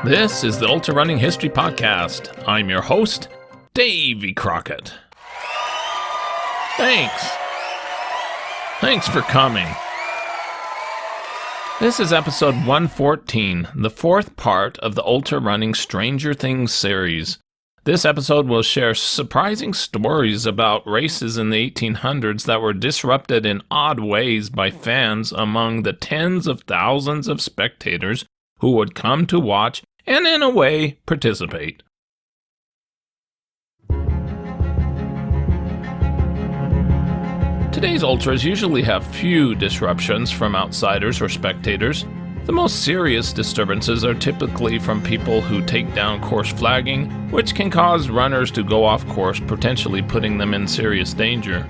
This is the Ultrarunning History Podcast. I'm your host, Davey Crockett. Thanks for coming. This is episode 114, the fourth part of the Ultrarunning Stranger Things series. This episode will share surprising stories about races in the 1800s that were disrupted in odd ways by fans among the tens of thousands of spectators who would come to watch and, in a way, participate. Today's ultras usually have few disruptions from outsiders or spectators. The most serious disturbances are typically from people who take down course flagging, which can cause runners to go off course, potentially putting them in serious danger.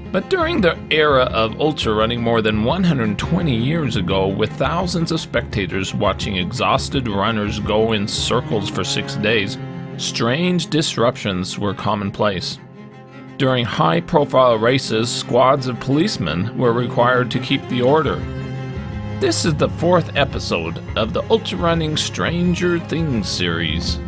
But during the era of ultra running more than 120 years ago, with thousands of spectators watching exhausted runners go in circles for 6 days, strange disruptions were commonplace. During high-profile races, squads of policemen were required to keep the order. This is the fourth episode of the Ultrarunning Stranger Things series.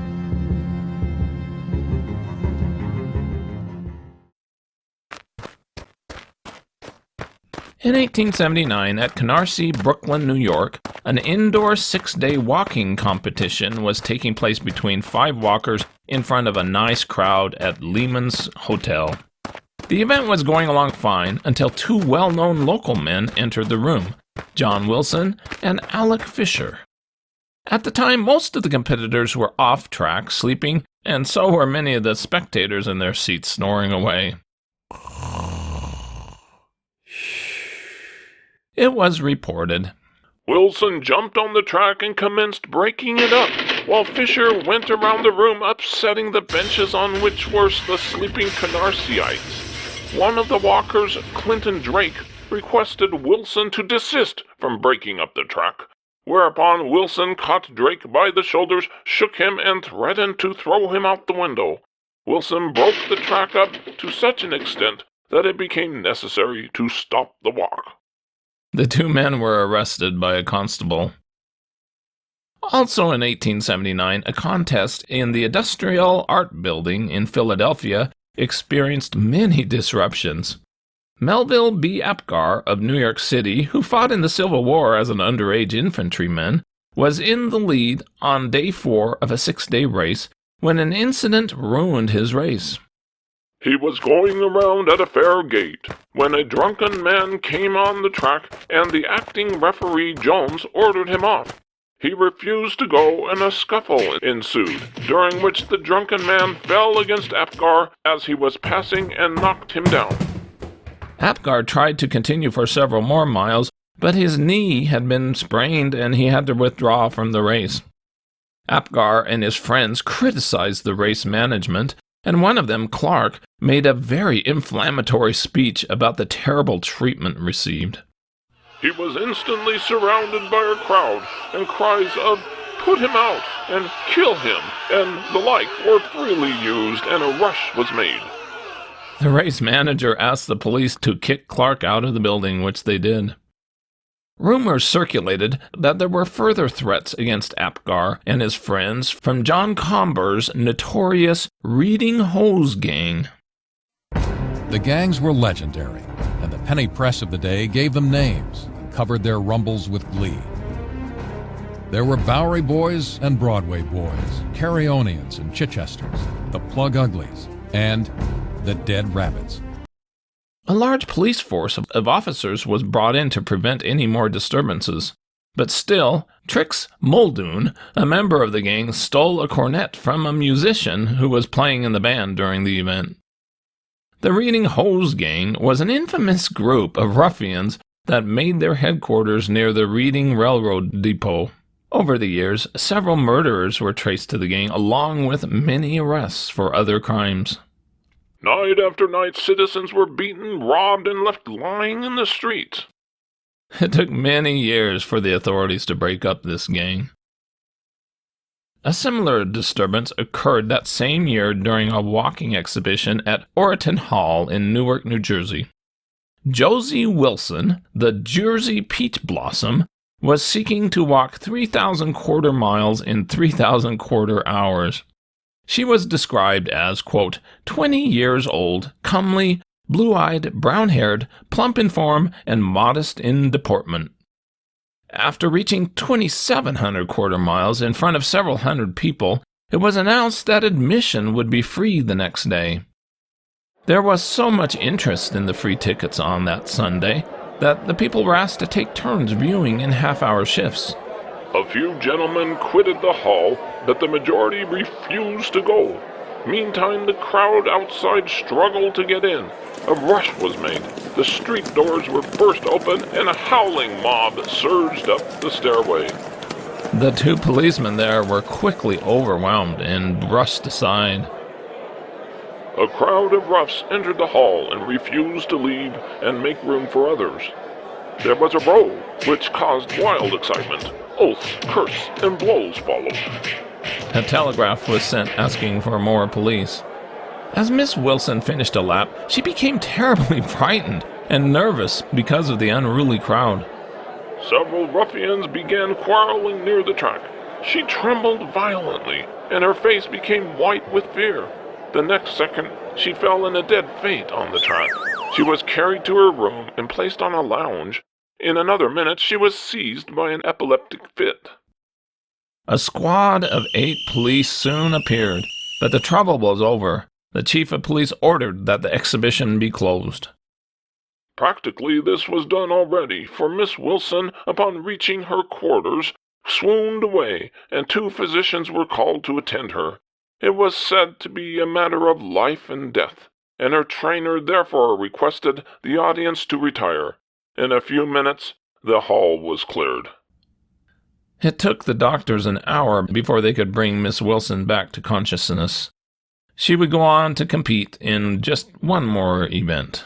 In 1879, at Canarsie, Brooklyn, New York, an indoor 6-day walking competition was taking place between 5 walkers in front of a nice crowd at Lehman's Hotel. The event was going along fine until 2 well-known local men entered the room, John Wilson and Alec Fisher. At the time, most of the competitors were off track, sleeping, and so were many of the spectators in their seats snoring away. It was reported, Wilson jumped on the track and commenced breaking it up, while Fisher went around the room upsetting the benches on which were the sleeping Canarsieites. One of the walkers, Clinton Drake, requested Wilson to desist from breaking up the track, whereupon Wilson caught Drake by the shoulders, shook him, and threatened to throw him out the window. Wilson broke the track up to such an extent that it became necessary to stop the walk. The 2 men were arrested by a constable. Also in 1879, a contest in the Industrial Art Building in Philadelphia experienced many disruptions. Melville B. Apgar of New York City, who fought in the Civil War as an underage infantryman, was in the lead on day 4 of a 6-day race when an incident ruined his race. He was going around at a fair gate when a drunken man came on the track and the acting referee Jones ordered him off. He refused to go and a scuffle ensued, during which the drunken man fell against Apgar as he was passing and knocked him down. Apgar tried to continue for several more miles, but his knee had been sprained and he had to withdraw from the race. Apgar and his friends criticized the race management, and one of them, Clark, made a very inflammatory speech about the terrible treatment received. He was instantly surrounded by a crowd, and cries of, "Put him out," and "Kill him," and the like were freely used, and a rush was made. The race manager asked the police to kick Clark out of the building, which they did. Rumors circulated that there were further threats against Apgar and his friends from John Comber's notorious Reading Hose Gang. The gangs were legendary, and the penny press of the day gave them names and covered their rumbles with glee. There were Bowery Boys and Broadway Boys, Carryonians and Chichesters, the Plug Uglies, and the Dead Rabbits. A large police force of officers was brought in to prevent any more disturbances. But still, Trix Muldoon, a member of the gang, stole a cornet from a musician who was playing in the band during the event. The Reading Hose Gang was an infamous group of ruffians that made their headquarters near the Reading Railroad Depot. Over the years, several murderers were traced to the gang, along with many arrests for other crimes. Night after night, citizens were beaten, robbed, and left lying in the streets. It took many years for the authorities to break up this gang. A similar disturbance occurred that same year during a walking exhibition at Orton Hall in Newark, New Jersey. Josie Wilson, the Jersey Peach Blossom, was seeking to walk 3,000 quarter miles in 3,000 quarter hours. She was described as, quote, 20 years old, comely, blue-eyed, brown-haired, plump in form, and modest in deportment. After reaching 2,700 quarter miles in front of several hundred people, it was announced that admission would be free the next day. There was so much interest in the free tickets on that Sunday that the people were asked to take turns viewing in half-hour shifts. A few gentlemen quitted the hall, but the majority refused to go. Meantime, the crowd outside struggled to get in. A rush was made. The street doors were burst open, and a howling mob surged up the stairway. The two policemen there were quickly overwhelmed and brushed aside. A crowd of roughs entered the hall and refused to leave and make room for others. There was a row, which caused wild excitement. Oaths, curses, and blows followed. A telegraph was sent asking for more police. As Miss Wilson finished a lap, she became terribly frightened and nervous because of the unruly crowd. Several ruffians began quarreling near the track. She trembled violently, and her face became white with fear. The next second, she fell in a dead faint on the track. She was carried to her room and placed on a lounge. In another minute, she was seized by an epileptic fit. A squad of 8 police soon appeared, but the trouble was over. The chief of police ordered that the exhibition be closed. Practically, this was done already, for Miss Wilson, upon reaching her quarters, swooned away, and 2 physicians were called to attend her. It was said to be a matter of life and death, and her trainer therefore requested the audience to retire. In a few minutes, the hall was cleared. It took the doctors an hour before they could bring Miss Wilson back to consciousness. She would go on to compete in just one more event.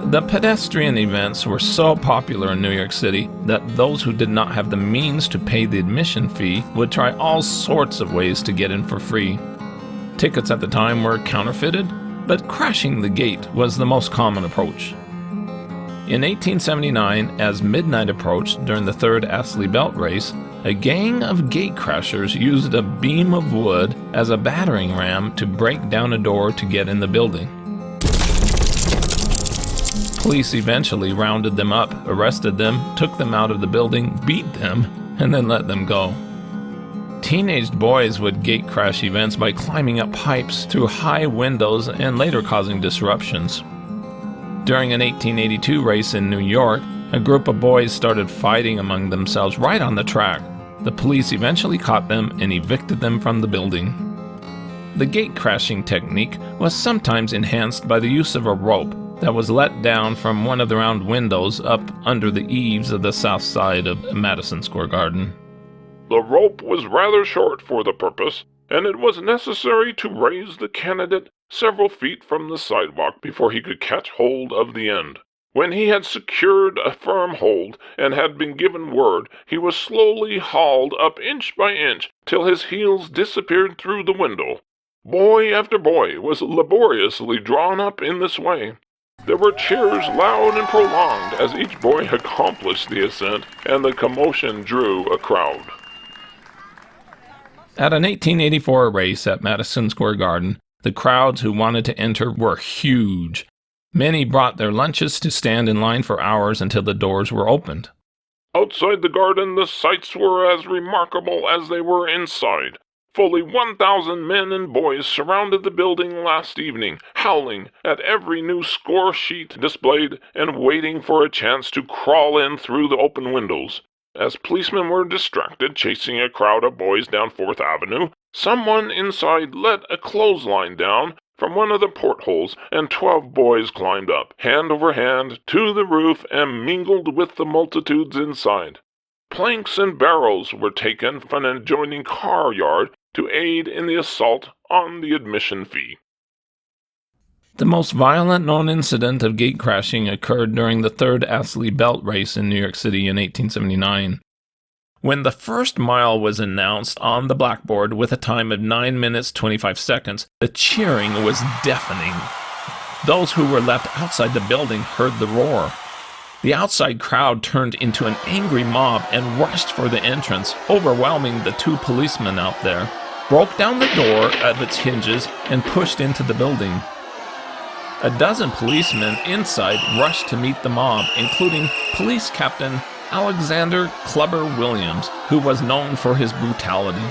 The pedestrian events were so popular in New York City that those who did not have the means to pay the admission fee would try all sorts of ways to get in for free. Tickets at the time were counterfeited, but crashing the gate was the most common approach. In 1879, as midnight approached during the 3rd Astley Belt race, a gang of gate crashers used a beam of wood as a battering ram to break down a door to get in the building. Police eventually rounded them up, arrested them, took them out of the building, beat them, and then let them go. Teenaged boys would gate crash events by climbing up pipes through high windows and later causing disruptions. During an 1882 race in New York, a group of boys started fighting among themselves right on the track. The police eventually caught them and evicted them from the building. The gate crashing technique was sometimes enhanced by the use of a rope that was let down from one of the round windows up under the eaves of the south side of Madison Square Garden. The rope was rather short for the purpose, and it was necessary to raise the candidate several feet from the sidewalk before he could catch hold of the end. When he had secured a firm hold and had been given word, he was slowly hauled up inch by inch till his heels disappeared through the window. Boy after boy was laboriously drawn up in this way. There were cheers loud and prolonged as each boy accomplished the ascent, and the commotion drew a crowd. At an 1884 race at Madison Square Garden, the crowds who wanted to enter were huge. Many brought their lunches to stand in line for hours until the doors were opened. Outside the garden, the sights were as remarkable as they were inside. Fully 1,000 men and boys surrounded the building last evening, howling at every new score sheet displayed and waiting for a chance to crawl in through the open windows. As policemen were distracted chasing a crowd of boys down 4th Avenue, someone inside let a clothesline down from one of the portholes, and 12 boys climbed up, hand over hand, to the roof and mingled with the multitudes inside. Planks and barrels were taken from an adjoining car yard to aid in the assault on the admission fee. The most violent known incident of gate crashing occurred during the 3rd Astley Belt race in New York City in 1879. When the first mile was announced on the blackboard with a time of 9 minutes 25 seconds, the cheering was deafening. Those who were left outside the building heard the roar. The outside crowd turned into an angry mob and rushed for the entrance, overwhelming the two policemen out there, broke down the door at its hinges, and pushed into the building. A dozen policemen inside rushed to meet the mob, including Police Captain Alexander Clubber Williams, who was known for his brutality.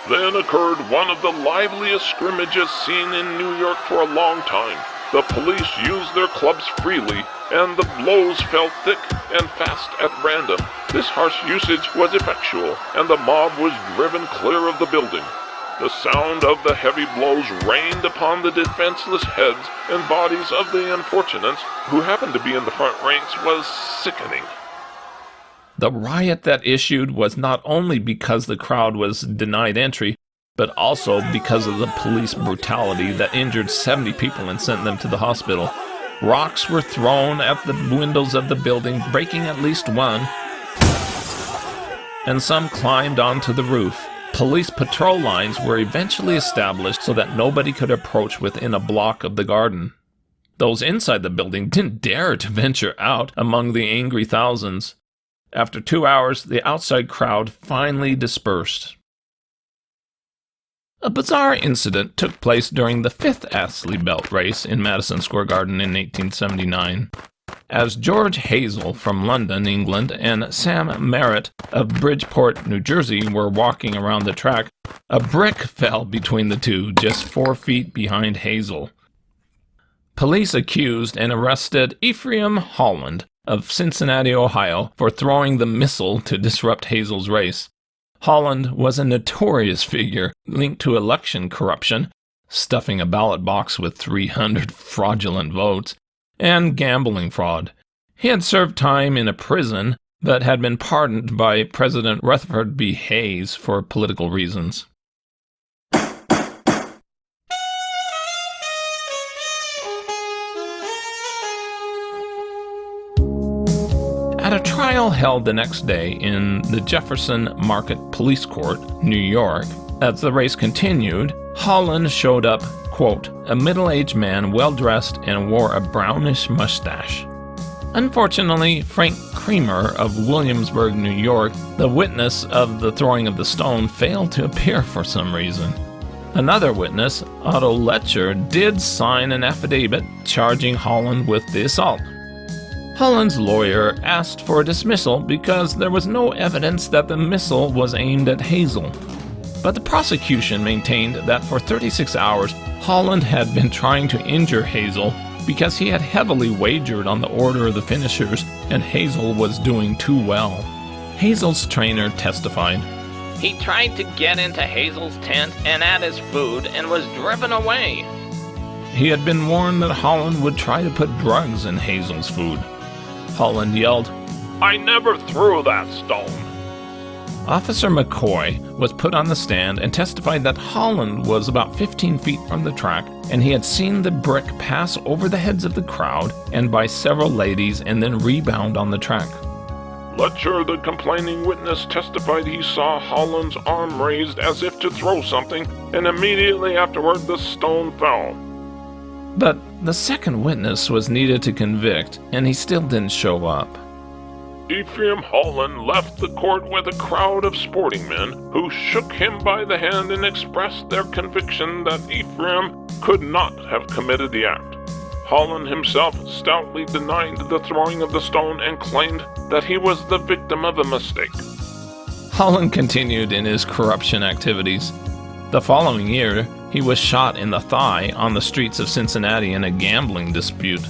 Then occurred one of the liveliest scrimmages seen in New York for a long time. The police used their clubs freely, and the blows fell thick and fast at random. This harsh usage was effectual, and the mob was driven clear of the building. The sound of the heavy blows rained upon the defenseless heads and bodies of the unfortunates who happened to be in the front ranks was sickening. The riot that issued was not only because the crowd was denied entry, but also because of the police brutality that injured 70 people and sent them to the hospital. Rocks were thrown at the windows of the building, breaking at least one, and some climbed onto the roof. Police patrol lines were eventually established so that nobody could approach within a block of the garden. Those inside the building didn't dare to venture out among the angry thousands. After 2 hours, the outside crowd finally dispersed. A bizarre incident took place during the 5th Astley Belt race in Madison Square Garden in 1879. As George Hazel from London, England, and Sam Merritt of Bridgeport, New Jersey were walking around the track, a brick fell between the two, just 4 feet behind Hazel. Police accused and arrested Ephraim Holland of Cincinnati, Ohio, for throwing the missile to disrupt Hazel's race. Holland was a notorious figure linked to election corruption, stuffing a ballot box with 300 fraudulent votes, and gambling fraud. He had served time in a prison, but had been pardoned by President Rutherford B. Hayes for political reasons. At a trial held the next day in the Jefferson Market Police Court, New York, as the race continued, Holland showed up, quote, a middle-aged man well-dressed and wore a brownish mustache. Unfortunately, Frank Creamer of Williamsburg, New York, the witness of the throwing of the stone, failed to appear for some reason. Another witness, Otto Letcher, did sign an affidavit charging Holland with the assault. Holland's lawyer asked for a dismissal because there was no evidence that the missile was aimed at Hazel. But the prosecution maintained that for 36 hours, Holland had been trying to injure Hazel because he had heavily wagered on the order of the finishers and Hazel was doing too well. Hazel's trainer testified, He tried to get into Hazel's tent and at his food and was driven away. He had been warned that Holland would try to put drugs in Hazel's food. Holland yelled, I never threw that stone. Officer McCoy was put on the stand and testified that Holland was about 15 feet from the track and he had seen the brick pass over the heads of the crowd and by several ladies and then rebound on the track. Letcher, the complaining witness, testified he saw Holland's arm raised as if to throw something, and immediately afterward the stone fell. But the second witness was needed to convict, and he still didn't show up. Ephraim Holland left the court with a crowd of sporting men who shook him by the hand and expressed their conviction that Ephraim could not have committed the act. Holland himself stoutly denied the throwing of the stone and claimed that he was the victim of a mistake. Holland continued in his corruption activities. The following year, he was shot in the thigh on the streets of Cincinnati in a gambling dispute.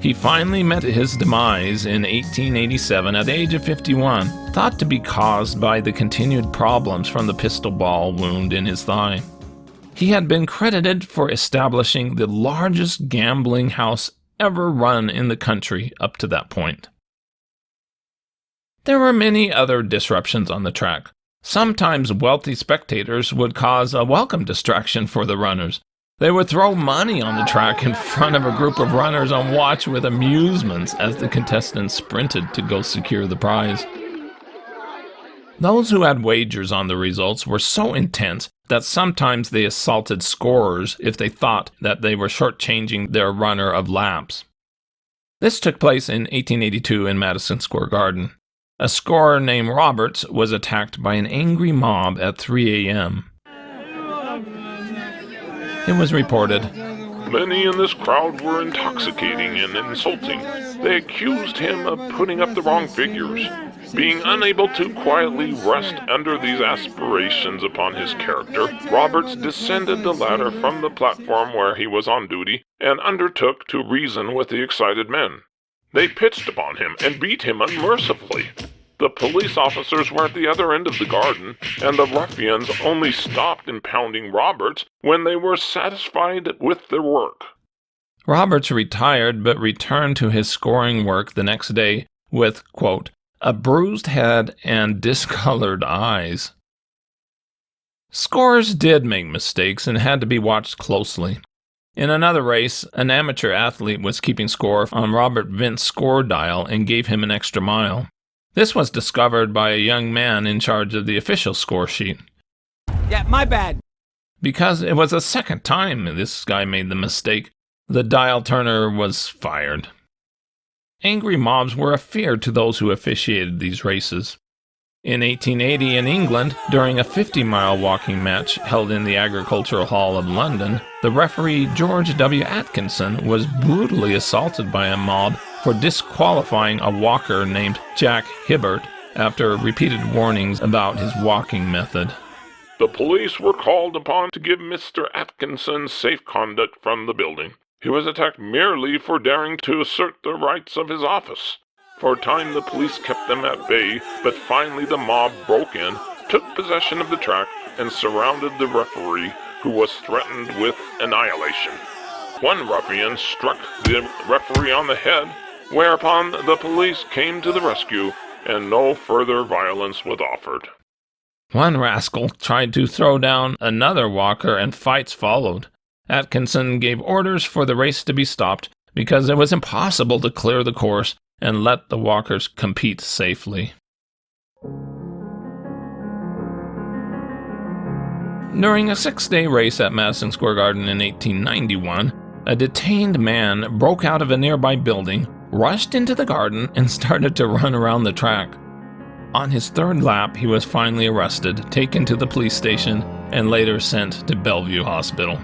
He finally met his demise in 1887 at the age of 51, thought to be caused by the continued problems from the pistol ball wound in his thigh. He had been credited for establishing the largest gambling house ever run in the country up to that point. There were many other disruptions on the track. Sometimes wealthy spectators would cause a welcome distraction for the runners. They would throw money on the track in front of a group of runners on watch with amusements as the contestants sprinted to go secure the prize. Those who had wagers on the results were so intense that sometimes they assaulted scorers if they thought that they were shortchanging their runner of laps. This took place in 1882 in Madison Square Garden. A scorer named Roberts was attacked by an angry mob at 3 a.m. It was reported, Many in this crowd were intoxicating and insulting. They accused him of putting up the wrong figures. Being unable to quietly rest under these aspirations upon his character, Roberts descended the ladder from the platform where he was on duty and undertook to reason with the excited men. They pitched upon him and beat him unmercifully. The police officers were at the other end of the garden, and the ruffians only stopped impounding Roberts when they were satisfied with their work. Roberts retired but returned to his scoring work the next day with, quote, a bruised head and discolored eyes. Scorers did make mistakes and had to be watched closely. In another race, an amateur athlete was keeping score on Robert Vince's score dial and gave him an extra mile. This was discovered by a young man in charge of the official score sheet. Yeah, my bad. Because it was the second time this guy made the mistake, the dial turner was fired. Angry mobs were a fear to those who officiated these races. In 1880 in England, during a 50-mile walking match held in the Agricultural Hall of London, the referee George W. Atkinson was brutally assaulted by a mob for disqualifying a walker named Jack Hibbert after repeated warnings about his walking method. The police were called upon to give Mr. Atkinson safe conduct from the building. He was attacked merely for daring to assert the rights of his office. For a time the police kept them at bay, but finally the mob broke in, took possession of the track, and surrounded the referee, who was threatened with annihilation. One ruffian struck the referee on the head, whereupon the police came to the rescue, and no further violence was offered. One rascal tried to throw down another walker and fights followed. Atkinson gave orders for the race to be stopped because it was impossible to clear the course and let the walkers compete safely. During a 6-day race at Madison Square Garden in 1891, a detained man broke out of a nearby building, rushed into the garden, and started to run around the track. On his third lap, he was finally arrested, taken to the police station, and later sent to Bellevue Hospital.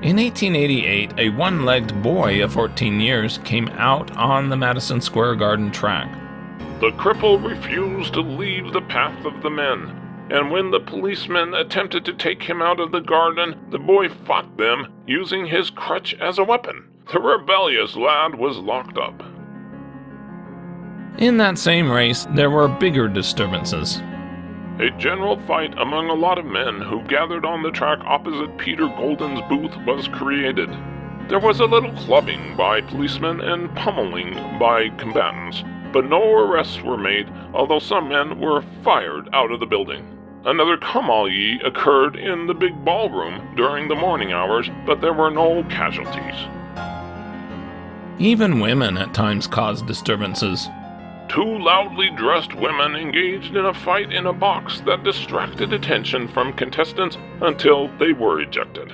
In 1888, a one-legged boy of 14 years came out on the Madison Square Garden track. The cripple refused to leave the path of the men, and when the policemen attempted to take him out of the garden, the boy fought them, using his crutch as a weapon. The rebellious lad was locked up. In that same race, there were bigger disturbances. A general fight among a lot of men who gathered on the track opposite Peter Golden's booth was created. There was a little clubbing by policemen and pummeling by combatants, but no arrests were made, although some men were fired out of the building. Another come-all-ye occurred in the big ballroom during the morning hours, but there were no casualties. Even women at times caused disturbances. 2 loudly dressed women engaged in a fight in a box that distracted attention from contestants until they were ejected.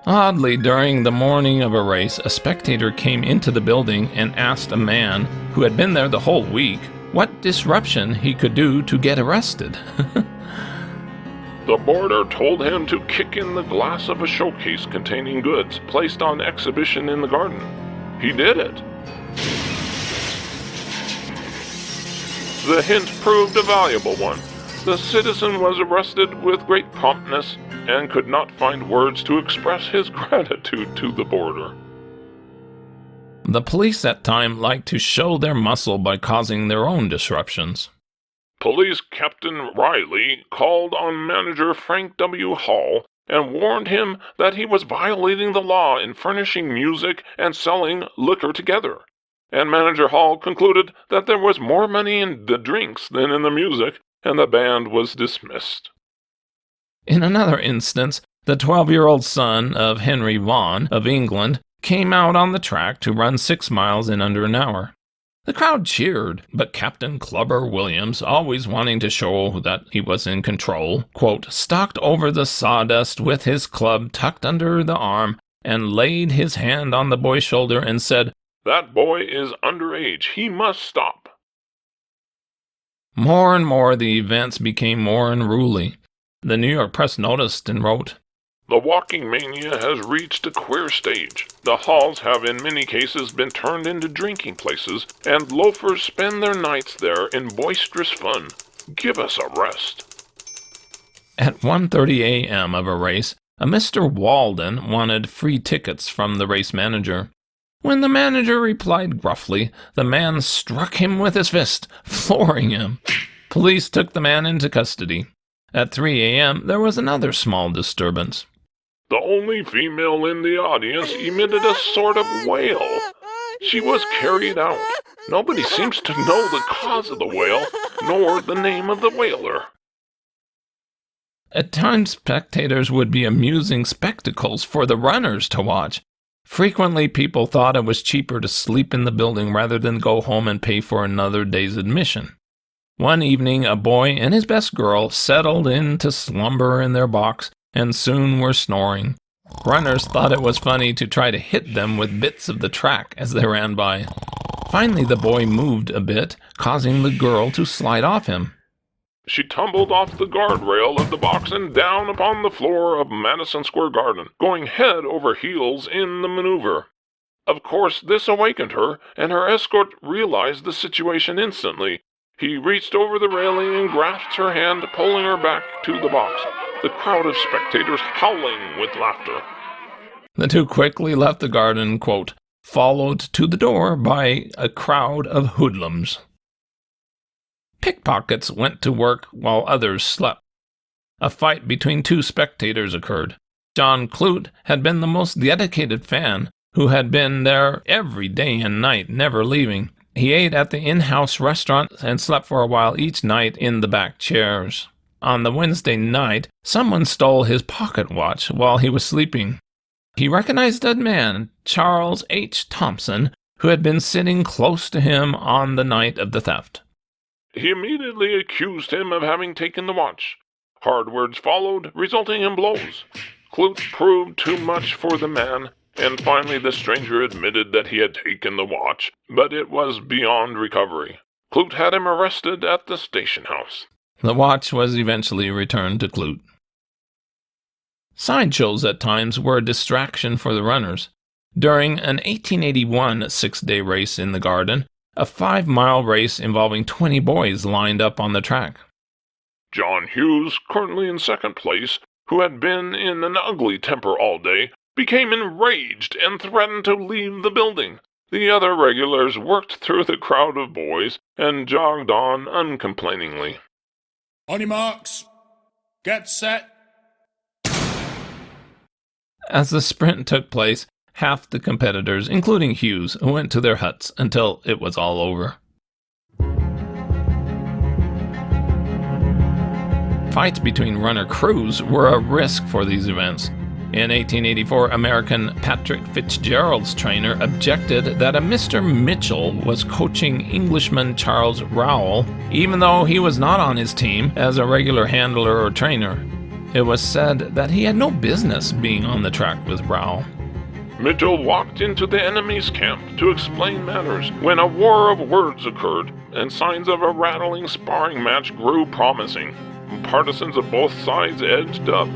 Oddly, during the morning of a race, a spectator came into the building and asked a man who had been there the whole week what disruption he could do to get arrested. The boarder told him to kick in the glass of a showcase containing goods placed on exhibition in the garden. He did it. The hint proved a valuable one. The citizen was arrested with great promptness and could not find words to express his gratitude to the boarder. The police at times liked to show their muscle by causing their own disruptions. Police Captain Riley called on manager Frank W. Hall and warned him that he was violating the law in furnishing music and selling liquor together. And Manager Hall concluded that there was more money in the drinks than in the music, and the band was dismissed. In another instance, the 12-year-old son of Henry Vaughan of England came out on the track to run 6 miles in under an hour. The crowd cheered, but Captain Clubber Williams, always wanting to show that he was in control, quote, stalked over the sawdust with his club tucked under the arm and laid his hand on the boy's shoulder and said, "That boy is underage. He must stop." More and more the events became more unruly. The New York Press noticed and wrote, "The walking mania has reached a queer stage. The halls have in many cases been turned into drinking places, and loafers spend their nights there in boisterous fun. Give us a rest." At 1:30 a.m. of a race, a Mr. Walden wanted free tickets from the race manager. When the manager replied gruffly, the man struck him with his fist, flooring him. Police took the man into custody. At 3 a.m., there was another small disturbance. The only female in the audience emitted a sort of wail. She was carried out. Nobody seems to know the cause of the wail, nor the name of the wailer. At times, spectators would be amusing spectacles for the runners to watch. Frequently, people thought it was cheaper to sleep in the building rather than go home and pay for another day's admission. One evening, a boy and his best girl settled into slumber in their box and soon were snoring. Runners thought it was funny to try to hit them with bits of the track as they ran by. Finally, the boy moved a bit, causing the girl to slide off him. She tumbled off the guardrail of the box and down upon the floor of Madison Square Garden, going head over heels in the maneuver. Of course, this awakened her, and her escort realized the situation instantly. He reached over the railing and grasped her hand, pulling her back to the box, the crowd of spectators howling with laughter. The two quickly left the garden, quote, followed to the door by a crowd of hoodlums. Pickpockets went to work while others slept. A fight between two spectators occurred. John Clute had been the most dedicated fan, who had been there every day and night, never leaving. He ate at the in-house restaurant and slept for a while each night in the back chairs. On the Wednesday night, someone stole his pocket watch while he was sleeping. He recognized a man, Charles H. Thompson, who had been sitting close to him on the night of the theft. He immediately accused him of having taken the watch. Hard words followed, resulting in blows. Clute proved too much for the man, and finally the stranger admitted that he had taken the watch, but it was beyond recovery. Clute had him arrested at the station house. The watch was eventually returned to Clute. Sideshows at times were a distraction for the runners. During an 1881 six-day race in the Garden, a 5-mile race involving 20 boys lined up on the track. John Hughes, currently in second place, who had been in an ugly temper all day, became enraged and threatened to leave the building. The other regulars worked through the crowd of boys and jogged on uncomplainingly. On your marks, get set. As the sprint took place, half the competitors, including Hughes, went to their huts until it was all over. Fights between runner crews were a risk for these events. In 1884, American Patrick Fitzgerald's trainer objected that a Mr. Mitchell was coaching Englishman Charles Rowell, even though he was not on his team as a regular handler or trainer. It was said that he had no business being on the track with Rowell. Mitchell walked into the enemy's camp to explain matters when a war of words occurred and signs of a rattling sparring match grew promising. Partisans of both sides edged up.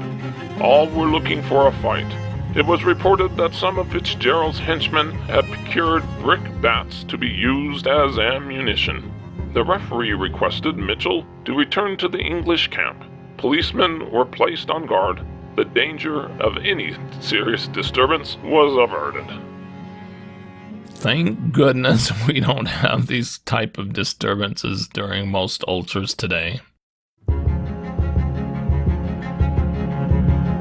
All were looking for a fight. It was reported that some of Fitzgerald's henchmen had procured brick bats to be used as ammunition. The referee requested Mitchell to return to the English camp. Policemen were placed on guard. The danger of any serious disturbance was averted. Thank goodness we don't have these type of disturbances during most ultras today.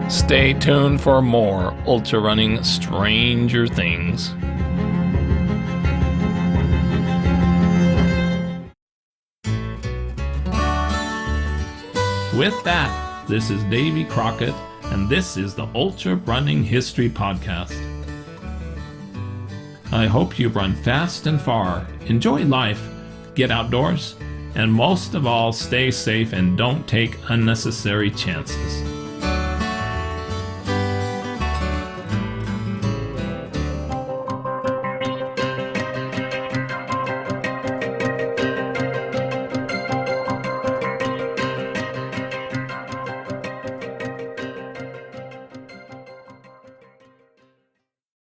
Stay tuned for more Ultrarunning Stranger Things. With that, this is Davy Crockett, and this is the Ultra Running History Podcast. I hope you run fast and far, enjoy life, get outdoors, and most of all, stay safe and don't take unnecessary chances.